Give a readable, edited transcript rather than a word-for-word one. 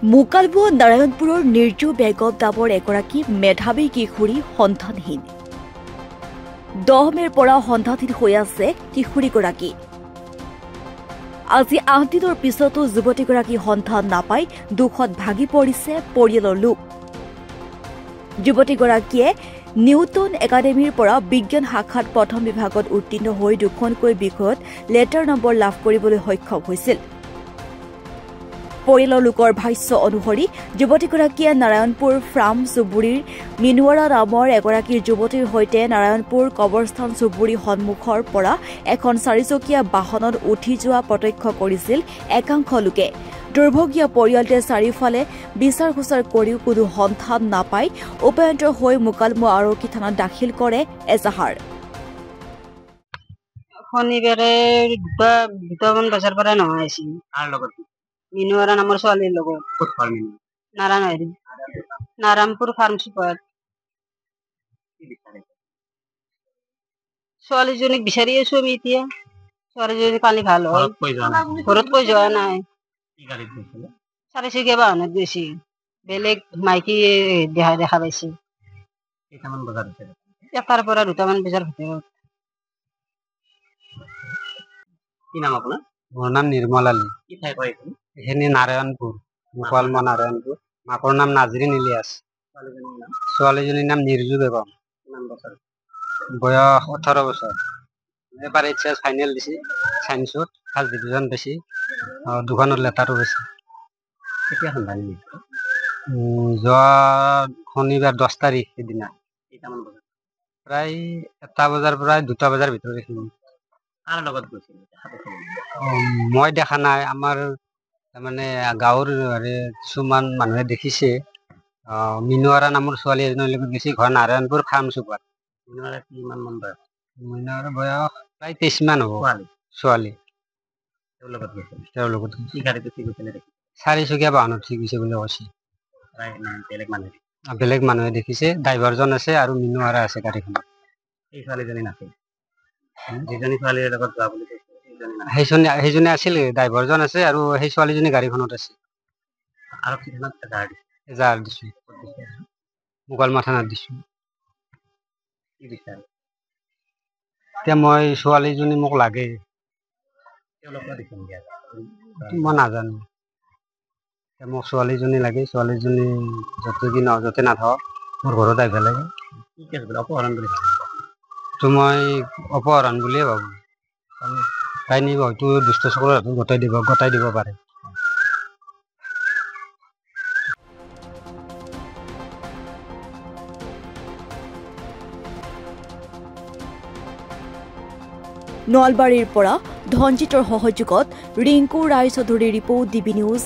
মুকালবুৱা নাৰায়ণপুৰৰ নিৰ্জু বেগম নামৰ এগৰাকী মেধাৱী কিশোৰী সন্তানহীন 10 মেৰ পৰা সন্তানহীন হৈ আছে কিশোৰীগৰাকী। আজি 8 দিনৰ পিছতো যুৱতীগৰাকী সন্তান নাপাই দুখত ভাগি পৰিছে পৰিয়ালৰ লোক। যুৱতীগৰাকীয়ে নিউটন একাডেমীৰ পৰা বিজ্ঞান শাখাত প্ৰথম বিভাগত উত্তীৰ্ণ হৈ দুখনকৈ বিষয়ত লেটাৰ নম্বৰ লাভ কৰিবলৈ সক্ষম হৈছিল। পৰিয়ালৰ লোকৰ ভাষ্য অনুসৰি যুৱতীগৰাকীয়ে নাৰায়ণপুৰ ফাৰ্ম চুবুৰীৰ মিনুৱাৰা নামৰ এগৰাকী যুৱতীৰ সৈতে নাৰায়ণপুৰ কবৰস্থান চুবুৰী সন্মুখৰ পৰা এখন 4চকীয়া বাহনত উঠি যোৱা প্ৰত্যক্ষ কৰিছিল একাংশ লোকে। দুৰ্ভগীয়া পৰিয়ালটোৱে চাৰিওফালে বিচাৰ খোচাৰ কৰিও কোনো সন্ধান নাপাই উপায়ন্তৰ হৈ মুকালমুৱা আৰক্ষী থানাত দাখিল কৰে এজাহাৰ। শনিবাৰে দুটামান বজাৰ পৰা নহয় আছিল মিনুৱাৰা নামৰ ছোৱালীৰ লগত নাৰায়ণপুৰ ফাৰ্ম চুপাৰ ছোৱালীজনীক বিচাৰি আছো আমি এতিয়া। ছোৱালীজনী পানী ভাল হয়, ঘৰত কৈ যোৱা নাই। 4চকীয়া বাহনত গৈছে, বেলেগ মাইকী দেখা পাইছে। 1টাৰ পৰা 2টামান বজাৰ ভিতৰত। কি নাম আপোনাৰ? মোৰ নাম নিৰ্মল আলী। কি ঠাই কয় এইখিনি নাৰায়ণপুৰ, মুকালমুৱা নাৰায়ণপুৰ। মাকৰ নাম নাজৰিন ইলিয়াছ। ছোৱালীজনীৰ নাম নিৰ্জু বেগম। বয়স 18 বছৰ। এবাৰ HS ফাইনেল দিছে চাইন্সত, ফাৰ্ষ্ট ডিভিজন পাইছে। দুখনত লেটাৰো পাইছে। কেতিয়া সন্ধান যোৱা শনিবাৰ 10 তাৰিখ সেইদিনা প্ৰায় 1টা বজাৰ পৰা 2টা বজাৰ ভিতৰত এইখিনি। মই দেখা নাই, আমাৰ মানে গাঁৱৰ কিছুমান মানুহে দেখিছে। মিনুৱাৰা নামৰ ছোৱালী এজনীৰ লগত গৈছে, ঘৰ নাৰায়ণপুৰ ফাৰ্ম চুপাৰ। মিনুৱাৰা বয়স প্ৰায় 23 মান হ'ব। ছোৱালী তেওঁৰ লগত 4চকীয়া বাহনত উঠি গৈছে বুলি কৈছে। বেলেগ মানুহে দেখিছে, ড্ৰাইভাৰজন আছে আৰু মিনুৱাৰা আছে গাড়ীখনত। এই ছোৱালীজনী নাছিল, যিজনী ছোৱালীৰ লগত যোৱা বুলি কৈছে সেইজনী আছিল, ড্ৰাইভাৰজন আছে আৰু সেই ছোৱালীজনী গাড়ীখনত আছে। আৰক্ষী থানাত এজাহাৰ দিছো, মুকালমুৱা থানাত দিছো। এতিয়া মই ছোৱালীজনী মোক লাগে, মই নাজানো। মোক ছোৱালীজনী লাগে, ছোৱালীজনী য'তে নাথাকক মোৰ ঘৰত আহিব লাগে। মই অপহৰণ বুলিয়ে ভাবো। তাই নিব হয়তো দুষ্ট চক্ৰৰ হাতত গতাই দিব পাৰে। নলবাৰীৰ পৰা ধনজিতৰ সহযোগত ৰিংকু ৰায় চৌধুৰীৰ ৰিপৰ্ট DB নিউজ।